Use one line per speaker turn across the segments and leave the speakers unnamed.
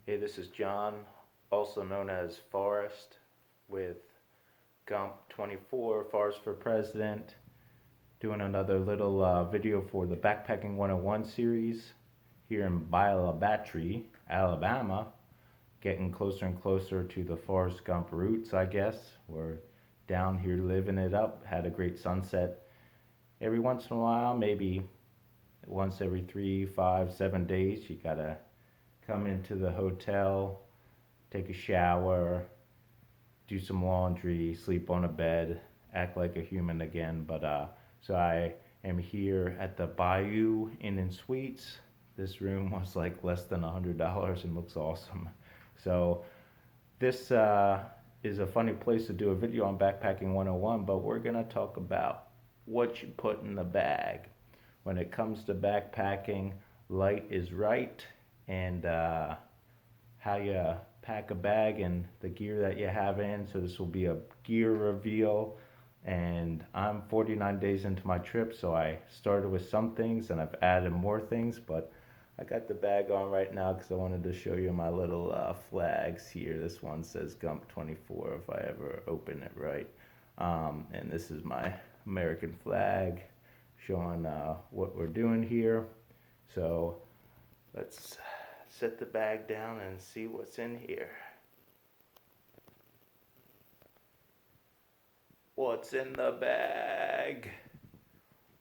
Hey, this is John, also known as Forrest, with Gump 24, Forrest for President, doing another little video for the Backpacking 101 series here in Bilobatry, Alabama. Getting closer and closer to the Forrest Gump roots, I guess. We're down here living it up, had a great sunset. Every once in a while, maybe once every 3, 5, 7 days, you gotta come into the hotel, take a shower, do some laundry, sleep on a bed, act like a human again. So I am here at the Bayou Inn and Suites. This room was like less than $100 and looks awesome. So this is a funny place to do a video on Backpacking 101, but we're gonna talk about what you put in the bag. When it comes to backpacking, light is right, and how you pack a bag and the gear that you have in. So this will be a gear reveal, and I'm 49 days into my trip, so I started with some things and I've added more things, but I got the bag on right now because I wanted to show you my little flags here. This one says Gump 24 if I ever open it right. And this is my American flag showing what we're doing here. So let's set the bag down and see what's in here. What's in the bag?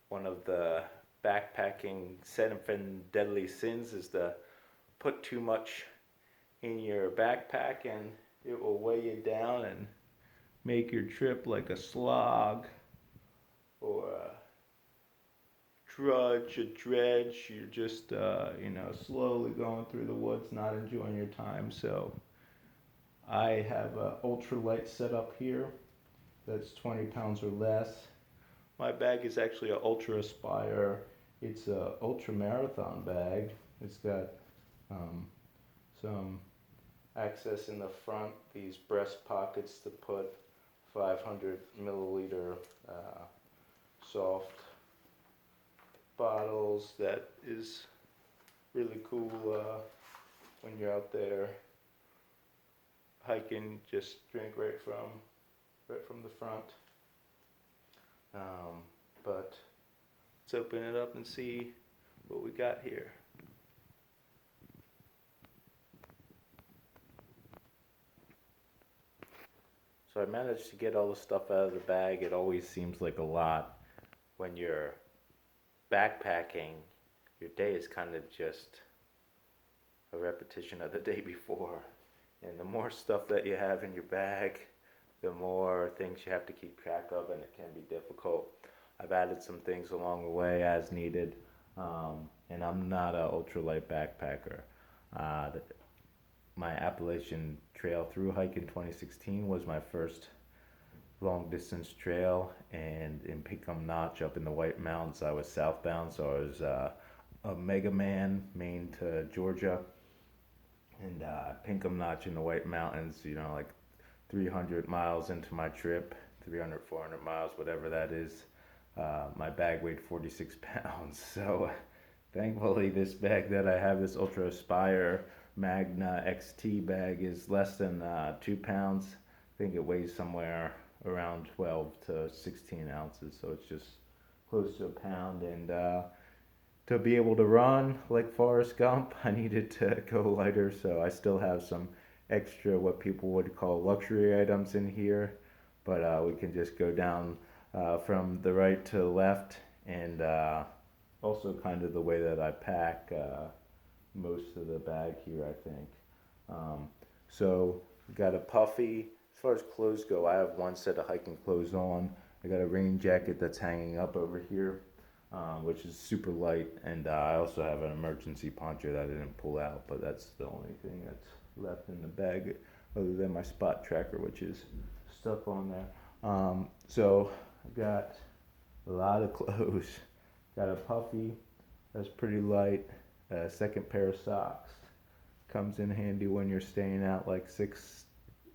One of the backpacking seven deadly sins is to put too much in your backpack and it will weigh you down and make your trip like a slog or a a dredge. You're just, slowly going through the woods, not enjoying your time. So I have an ultralight setup here that's 20 pounds or less. My bag is actually an UltrAspire. It's a ultra marathon bag. It's got some access in the front, these breast pockets to put 500 milliliter soft bottles. That is really cool when you're out there hiking. Just drink right from the front. But let's open it up and see what we got here. So I managed to get all the stuff out of the bag. It always seems like a lot when you're backpacking. Your day is kind of just a repetition of the day before. And the more stuff that you have in your bag, the more things you have to keep track of, and it can be difficult. I've added some things along the way as needed, and I'm not an ultralight backpacker. My Appalachian Trail through hike in 2016 was my first long distance trail, and in Pinkham Notch up in the White Mountains I was southbound, so I was a Mega Man, Maine to Georgia, and Pinkham Notch in the White Mountains, like 300 miles into my trip, 300, 400 miles, whatever that is. My bag weighed 46 pounds, so thankfully this bag that I have, this UltrAspire Magna XT bag, is less than 2 pounds. I think it weighs somewhere around 12 to 16 ounces, so it's just close to a pound. And to be able to run like Forrest Gump, I needed to go lighter, so I still have some extra what people would call luxury items in here, but we can just go down from the right to the left, and also kind of the way that I pack most of the bag here, I think. So we got a puffy. As far as clothes go, I have one set of hiking clothes on. I got a rain jacket that's hanging up over here, which is super light, and I also have an emergency poncho that I didn't pull out, but that's the only thing that's left in the bag other than my spot tracker, which is stuck on there. So I got a lot of clothes. Got a puffy that's pretty light. A second pair of socks comes in handy when you're staying out like 6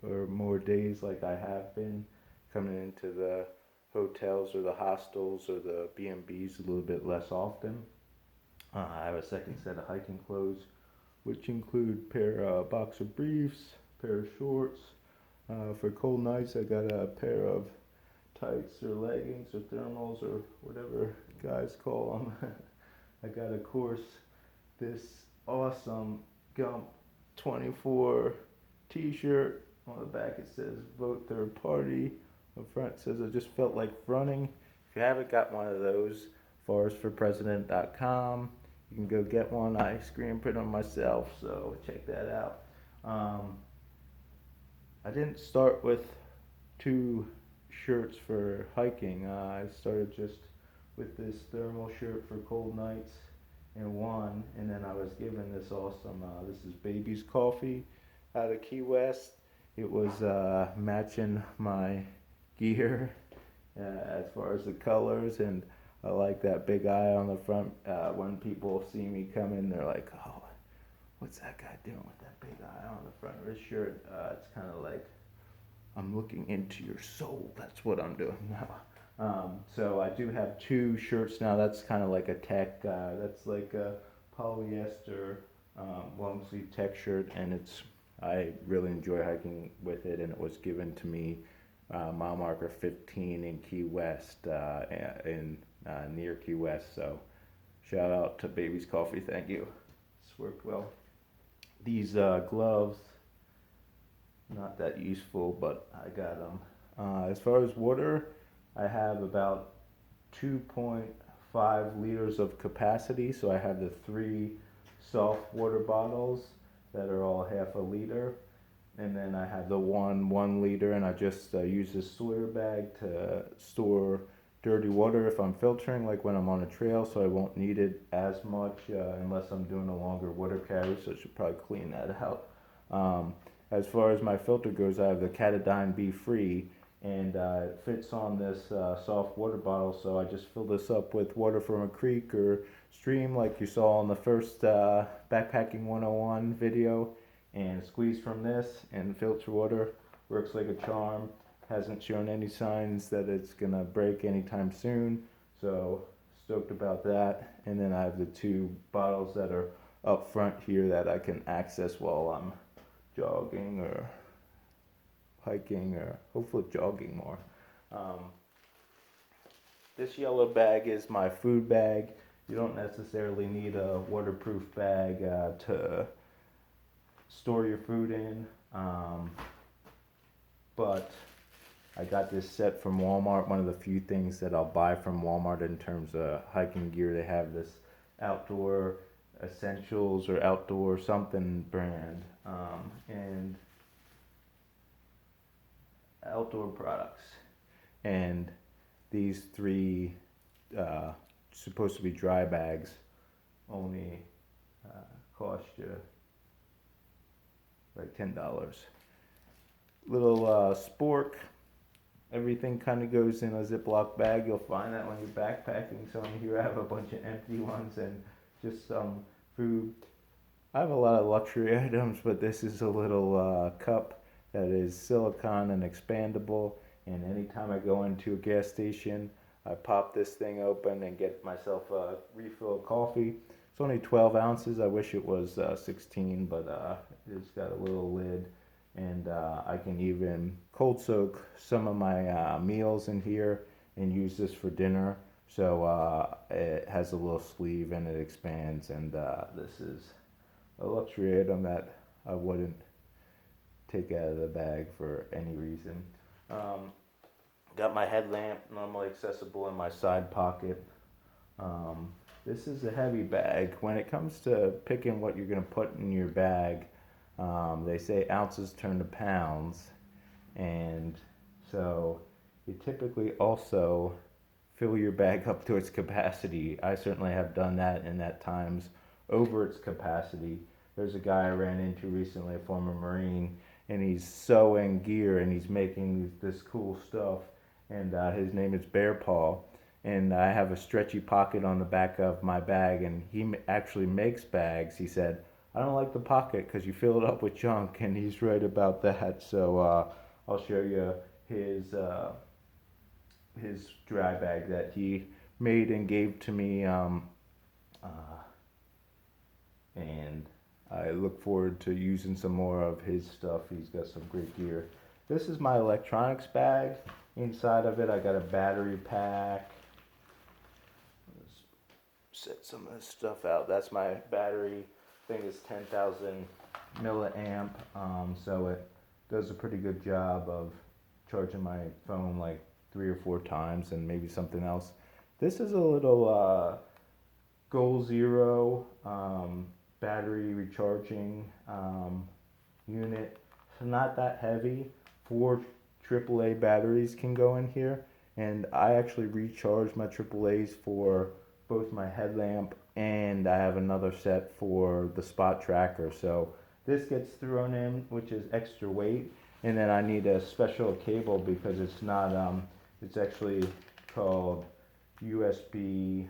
or more days, like I have been, coming into the hotels or the hostels or the B&Bs a little bit less often. I have a second set of hiking clothes, which include pair of boxer briefs, pair of shorts. For cold nights, I got a pair of tights or leggings or thermals or whatever guys call them. I got, of course, this awesome Gump 24 t-shirt. On the back it says vote third party. The front says I just felt like running. If you haven't got one of those, forestforpresident.com. You can go get one. I screen print them myself, so check that out. I didn't start with 2 shirts for hiking. I started just with this thermal shirt for cold nights and one, and then I was given this awesome, this is Baby's Coffee out of Key West. It was matching my gear as far as the colors, and I like that big eye on the front. When people see me come in, they're like, oh, what's that guy doing with that big eye on the front of his shirt? It's kind of like, I'm looking into your soul. That's what I'm doing now. So I do have 2 shirts now. That's kind of like a tech, that's like a polyester long sleeve tech shirt, and I really enjoy hiking with it, and it was given to me mile marker 15 in Key West, near Key West. So shout out to Baby's Coffee. Thank you. It's worked well. These gloves, not that useful, but I got them. As far as water, I have about 2.5 liters of capacity. So I have the 3 soft water bottles that are all half a liter, and then I have the 1 liter, and I just use this Sawyer bag to store dirty water if I'm filtering, like when I'm on a trail, so I won't need it as much unless I'm doing a longer water carry, so I should probably clean that out. As far as my filter goes, I have the Catadine Be Free, and it fits on this soft water bottle, so I just fill this up with water from a creek or stream like you saw in the first Backpacking 101 video, and squeeze from this, and filter water works like a charm. Hasn't shown any signs that it's gonna break anytime soon, so stoked about that. And then I have the 2 bottles that are up front here that I can access while I'm jogging or hiking, or hopefully jogging more. This yellow bag is my food bag. You don't necessarily need a waterproof bag to store your food in, but I got this set from Walmart. One of the few things that I'll buy from Walmart in terms of hiking gear. They have this outdoor essentials or outdoor something brand, and outdoor products, and these 3 supposed to be dry bags only cost you like $10. Little spork. Everything kind of goes in a Ziploc bag. You'll find that when you're backpacking. So in here I have a bunch of empty ones and just some food. I have a lot of luxury items, but this is a little cup that is silicone and expandable. And anytime I go into a gas station, I pop this thing open and get myself a refill of coffee. It's only 12 ounces. I wish it was 16, but it's got a little lid. And I can even cold soak some of my meals in here and use this for dinner. So it has a little sleeve and it expands, and this is a luxury item that I wouldn't take out of the bag for any reason. Got my headlamp normally accessible in my side pocket. This is a heavy bag. When it comes to picking what you're going to put in your bag, they say ounces turn to pounds, and so you typically also fill your bag up to its capacity. I certainly have done that, and at times over its capacity. There's a guy I ran into recently, a former Marine, and he's sewing gear and he's making this cool stuff, and his name is Bear Paw, and I have a stretchy pocket on the back of my bag, and he actually makes bags. He said, I don't like the pocket because you fill it up with junk, and he's right about that. So I'll show you his dry bag that he made and gave to me, and I look forward to using some more of his stuff. He's got some great gear. This is my electronics bag. Inside of it, I got a battery pack. Let's set some of this stuff out. That's my battery. Thing is 10,000 milliamp. So it does a pretty good job of charging my phone like 3 or 4 times, and maybe something else. This is a little Goal Zero battery recharging unit. It's not that heavy. 4 AAA batteries can go in here, and I actually recharge my AAAs for both my headlamp, and I have another set for the spot tracker. So this gets thrown in, which is extra weight, and then I need a special cable because it's not it's actually called USB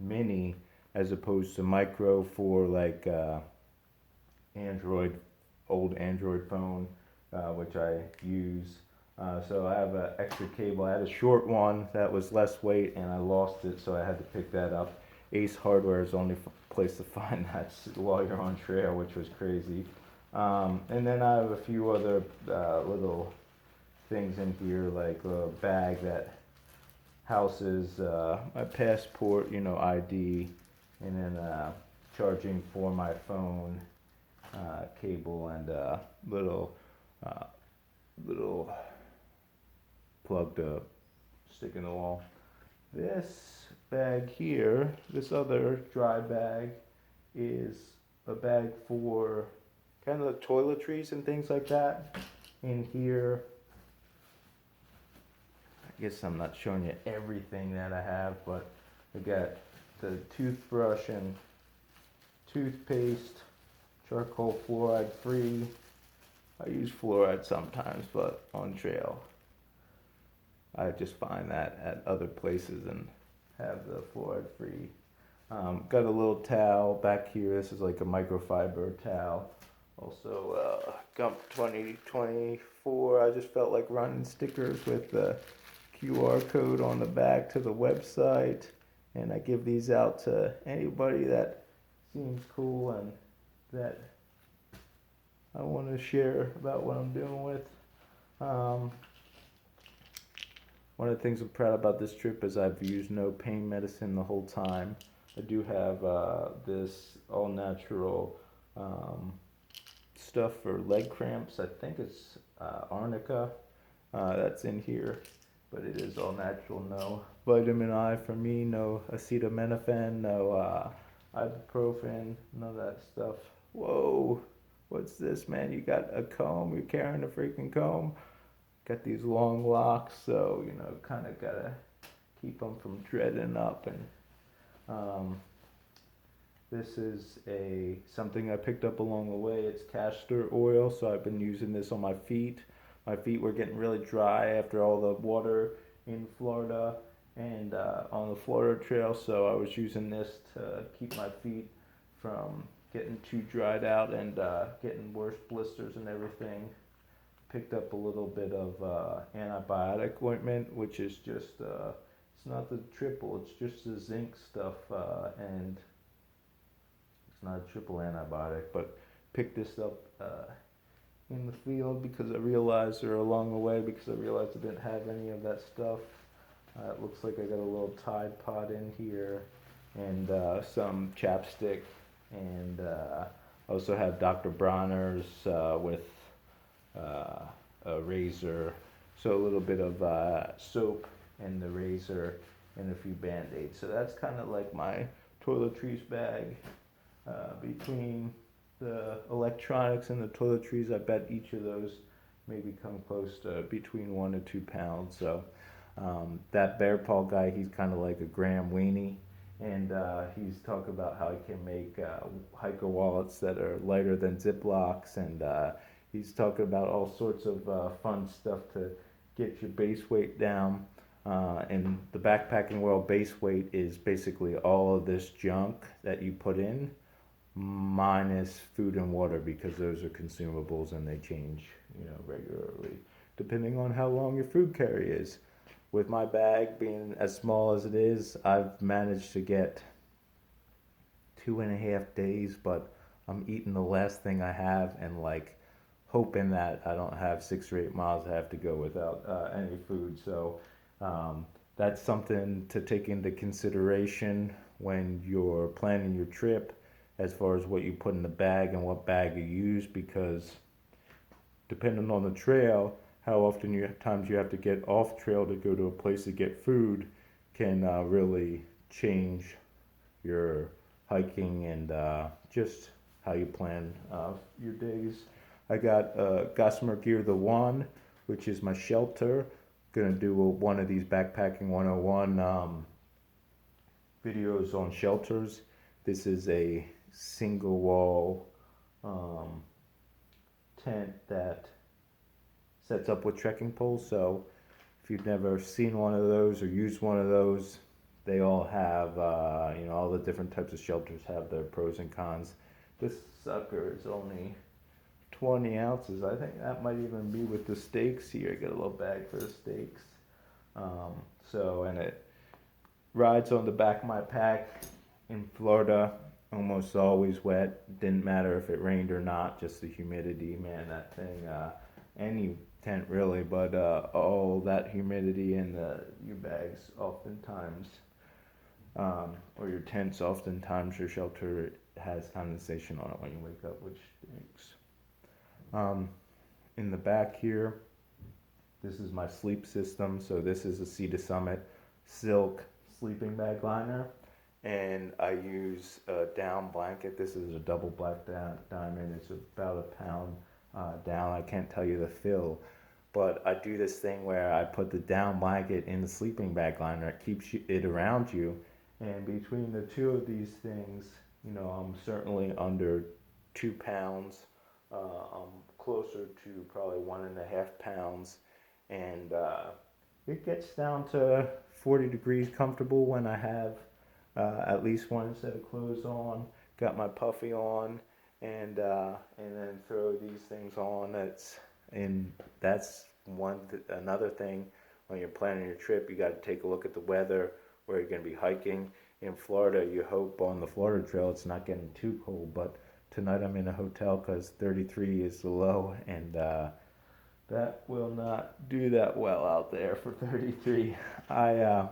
mini as opposed to micro for like Android, old Android phone, which I use. So I have an extra cable. I had a short one that was less weight and I lost it, so I had to pick that up. Ace Hardware is the only place to find that while you're on trail, which was crazy. And then I have a few other little things in here, like a bag that houses my passport, ID, and then charging for my phone, cable, and little little plugged up stick in the wall. This bag here, this other dry bag, is a bag for kind of toiletries and things like that. In here, I guess I'm not showing you everything that I have, but I got the toothbrush and toothpaste, charcoal fluoride free. I use fluoride sometimes, but on trail I just find that at other places and have the fluoride free. Got a little towel back here. This is like a microfiber towel. Also, Gump 2024. I just felt like running stickers with the QR code on the back to the website, and I give these out to anybody that seems cool and that I want to share about what I'm doing with. One of the things I'm proud about this trip is I've used no pain medicine the whole time. I do have this all natural stuff for leg cramps. I think it's arnica that's in here, but it is all natural. No vitamin I for me, no acetaminophen, no ibuprofen, none of that stuff. Whoa, what's this, man? You got a comb? You're carrying a freaking comb? Got these long locks, so kind of gotta keep them from dreading up. And this is something I picked up along the way. It's castor oil, so I've been using this on my feet. My feet were getting really dry after all the water in Florida and on the Florida trail, so I was using this to keep my feet from getting too dried out and getting worse blisters and everything. Picked up a little bit of antibiotic ointment, which is just it's not the triple, it's just the zinc stuff, and it's not a triple antibiotic. But picked this up in the field because I realized, or along the way, because I realized I didn't have any of that stuff. It looks like I got a little Tide Pod in here and some chapstick, and I also have Dr. Bronner's with a razor, so a little bit of soap and the razor and a few band-aids. So that's kind of like my toiletries bag. Between the electronics and the toiletries, I bet each of those maybe come close to between 1 and 2 pounds. So that Bear Paw guy, he's kind of like a Graham Weenie, and he's talking about how he can make hiker wallets that are lighter than Ziplocs, and he's talking about all sorts of fun stuff to get your base weight down. In the backpacking world, base weight is basically all of this junk that you put in, minus food and water, because those are consumables and they change, regularly, depending on how long your food carry is. With my bag being as small as it is, I've managed to get 2.5 days, but I'm eating the last thing I have and like hoping that I don't have 6 or 8 miles I have to go without any food. So um, that's something to take into consideration when you're planning your trip as far as what you put in the bag and what bag you use, because depending on the trail, how often times you have to get off trail to go to a place to get food can really change your hiking and just how you plan your days. I got Gossamer Gear the One, which is my shelter. Gonna do one of these backpacking 101 videos on shelters. This is a single wall um, tent that sets up with trekking poles. So if you've never seen one of those or used one of those, they all have, all the different types of shelters have their pros and cons. This sucker is only 20 ounces. I think that might even be with the steaks here. I got a little bag for the steaks. And it rides on the back of my pack. In Florida, almost always wet. Didn't matter if it rained or not, just the humidity, man, that thing, any tent really, but all that humidity in your bags oftentimes, or your tents, oftentimes your shelter has condensation on it when you wake up, which stinks. In the back here, this is my sleep system. So this is a Sea to Summit silk sleeping bag liner, and I use a down blanket. This is a double black diamond. It's about a pound down. I can't tell you the fill, but I do this thing where I put the down blanket in the sleeping bag liner. It keeps it around you, and between the two of these things, I'm certainly under 2 pounds. I'm closer to probably 1.5 pounds, and it gets down to 40 degrees comfortable when I have at least one set of clothes on, got my puffy on, and then throw these things on. That's another thing when you're planning your trip. You got to take a look at the weather, where you're going to be hiking. In Florida, you hope on the Florida trail it's not getting too cold, but tonight I'm in a hotel because 33 is the low, and that will not do that well out there for 33. I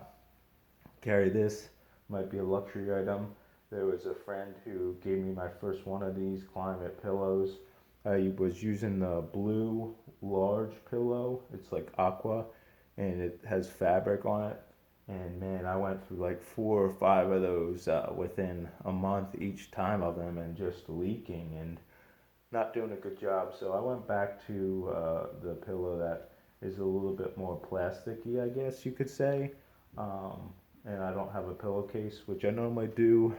carry this, might be a luxury item. There was a friend who gave me my first one of these climate pillows. I was using the blue large pillow. It's like aqua, and it has fabric on it. And man, I went through like 4 or 5 of those within a month each time of them, and just leaking and not doing a good job. So I went back to the pillow that is a little bit more plasticky, I guess you could say. And I don't have a pillowcase, which I normally do,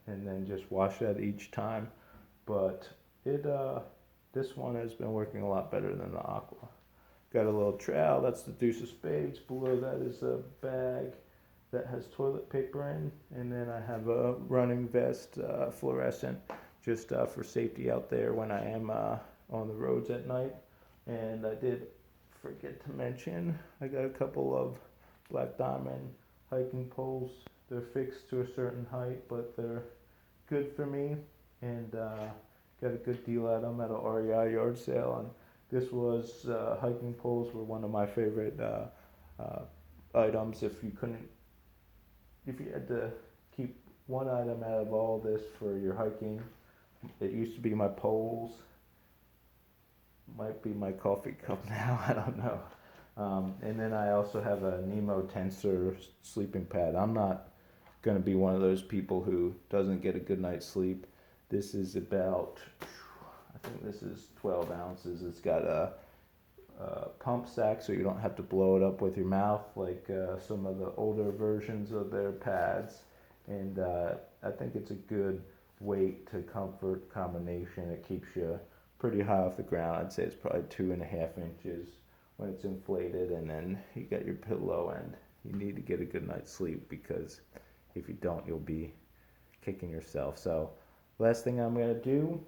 and then just wash that each time. But this one has been working a lot better than the aqua. Got a little trowel, that's the deuce of spades. Below that is a bag that has toilet paper in. And then I have a running vest, fluorescent, just for safety out there when I am on the roads at night. And I did forget to mention, I got a couple of black diamond hiking poles. They're fixed to a certain height, but they're good for me. And got a good deal at them at a REI yard sale. And this was hiking poles were one of my favorite items. If you had to keep one item out of all this for your hiking, it used to be my poles. Might be my coffee cup now. I don't know. And then I also have a Nemo Tensor sleeping pad. I'm not going to be one of those people who doesn't get a good night's sleep. This is about, I think this is 12 ounces. It's got a pump sack, so you don't have to blow it up with your mouth like some of the older versions of their pads. And I think it's a good weight to comfort combination. It keeps you pretty high off the ground. I'd say it's probably 2.5 inches when it's inflated, and then you got your pillow, and you need to get a good night's sleep, because if you don't, you'll be kicking yourself. So last thing I'm going to do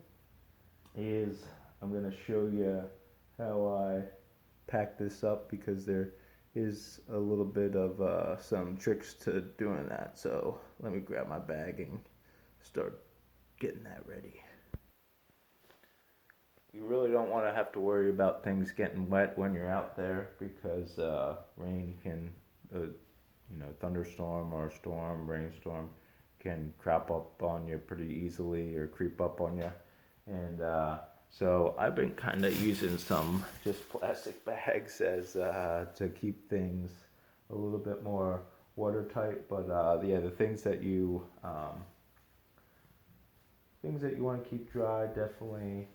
is I'm going to show you how I pack this up, because there is a little bit of some tricks to doing that. So let me grab my bag and start getting that ready. you really don't want to have to worry about things getting wet when you're out there because rain can, thunderstorm or storm, rainstorm can crop up on you pretty easily or creep up on you. And so I've been kind of using some just plastic bags as to keep things a little bit more watertight. But yeah, the things that you want to keep dry, definitely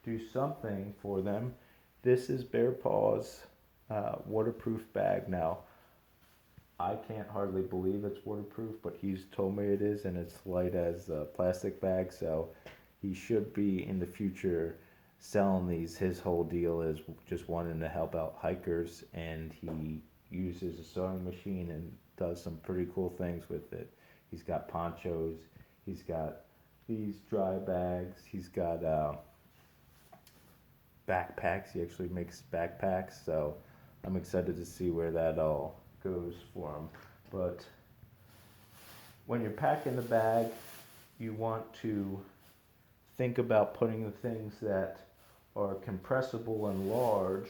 do something for them. This is Bear Paw's waterproof bag. Now, I can't hardly believe it's waterproof, but he's told me it is, and it's light as a plastic bag, so he should be in the future selling these. His whole deal is just wanting to help out hikers, and he uses a sewing machine and does some pretty cool things with it. He's got ponchos, he's got these dry bags, he's got backpacks. He actually makes backpacks, so I'm excited to see where that all goes for him. But when you're packing the bag, you want to think about putting the things that are compressible and large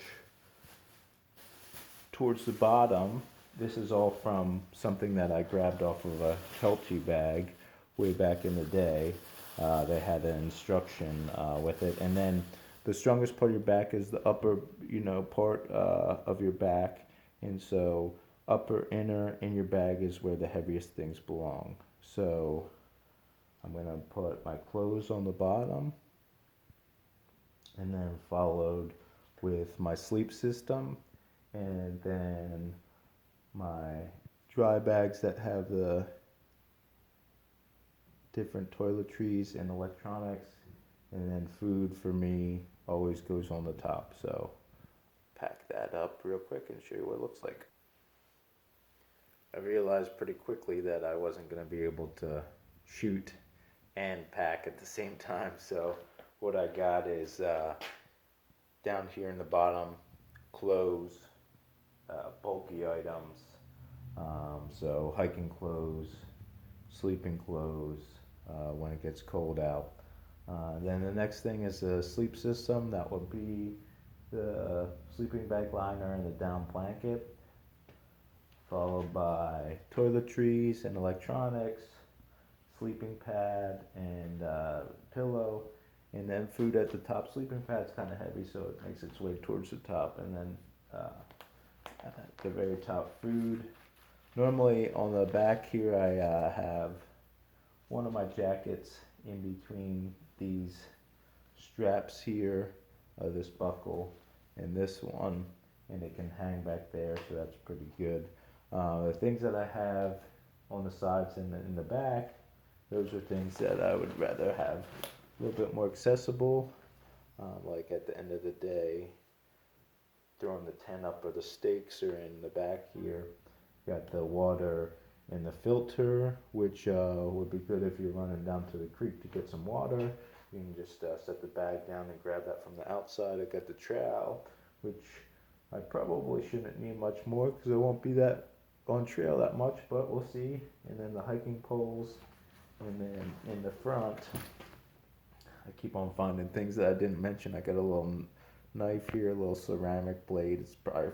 towards the bottom. This is all from something that I grabbed off of a Kelty bag way back in the day. They had an instruction with it. And then the strongest part of your back is the upper, part of your back. And so upper, inner in your bag is where the heaviest things belong. So I'm going to put my clothes on the bottom, and then followed with my sleep system, and then my dry bags that have the different toiletries and electronics, and then food for me always goes on the top. So pack that up real quick and show you what it looks like. I realized pretty quickly that I wasn't going to be able to shoot and pack at the same time, so what I got is down here in the bottom, clothes, bulky items, so hiking clothes, sleeping clothes when it gets cold out. Then the next thing is the sleep system. That would be the sleeping bag liner and the down blanket, followed by toiletries and electronics, sleeping pad and pillow, and then food at the top. Sleeping pad's kind of heavy, so it makes its way towards the top, and then at the very top, food. Normally on the back here I have one of my jackets in between these straps here, this buckle and this one, and it can hang back there, so that's pretty good. The things that I have on the sides and in the back, those are things that I would rather have a little bit more accessible, like at the end of the day, throwing the tent up, or the stakes are in the back here. Got the water and the filter, which would be good if you're running down to the creek to get some water. You can just set the bag down and grab that from the outside. I got the trowel, which I probably shouldn't need much more because I won't be that on trail that much, but we'll see. And then the hiking poles, and then in the front, I keep on finding things that I didn't mention. I got a little knife here, a little ceramic blade. It's probably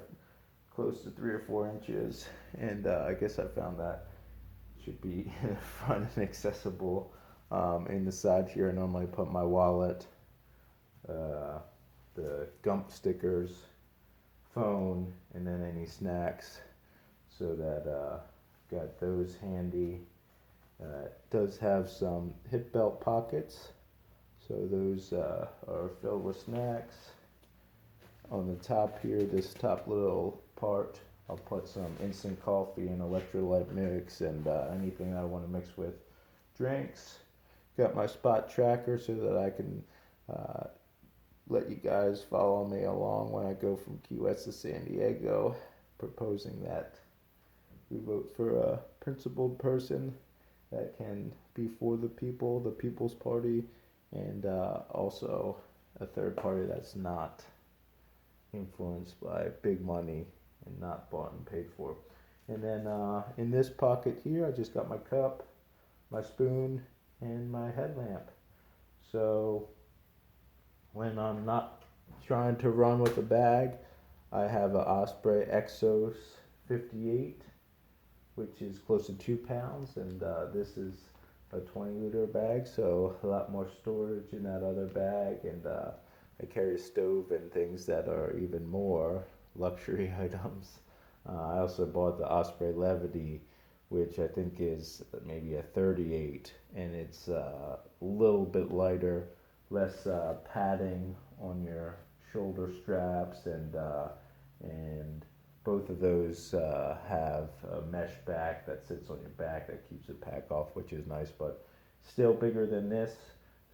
close to 3 or 4 inches, and I guess I found that should be front and accessible. In the side here, I normally put my wallet, the Gump stickers, phone, and then any snacks, so that got those handy. It does have some hip belt pockets, so those are filled with snacks. On the top here, this top little part, I'll put some instant coffee and electrolyte mix and anything I want to mix with drinks. Got my spot tracker so that I can let you guys follow me along when I go from Key West to San Diego, proposing that we vote for a principled person that can be for the people, the People's Party, and also a third party that's not influenced by big money and not bought and paid for. And then in this pocket here, I just got my cup, my spoon, and my headlamp. So when I'm not trying to run with a bag, I have an Osprey Exos 58, which is close to 2 pounds, and this is a 20-liter bag, so a lot more storage in that other bag, and I carry a stove and things that are even more luxury items. I also bought the Osprey Levity, which I think is maybe a 38, and it's a little bit lighter, less padding on your shoulder straps, and both of those have a mesh back that sits on your back that keeps the pack off, which is nice, but still bigger than this.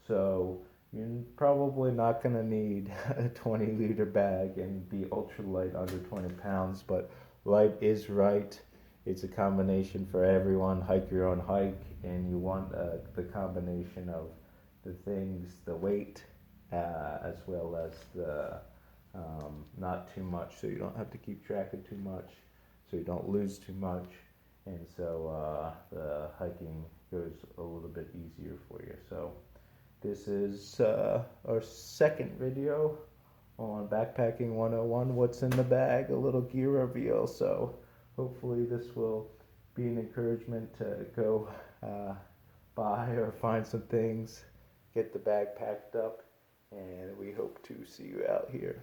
So you're probably not going to need a 20-liter bag and be ultra light under 20 pounds, but light is right. It's a combination for everyone. Hike your own hike, and you want the combination of the things, the weight, as well as the not too much, so you don't have to keep track of too much, so you don't lose too much, and so the hiking goes a little bit easier for you. So this is our second video on Backpacking 101, what's in the bag, a little gear reveal. So hopefully this will be an encouragement to go buy or find some things, get the bag packed up, and we hope to see you out here.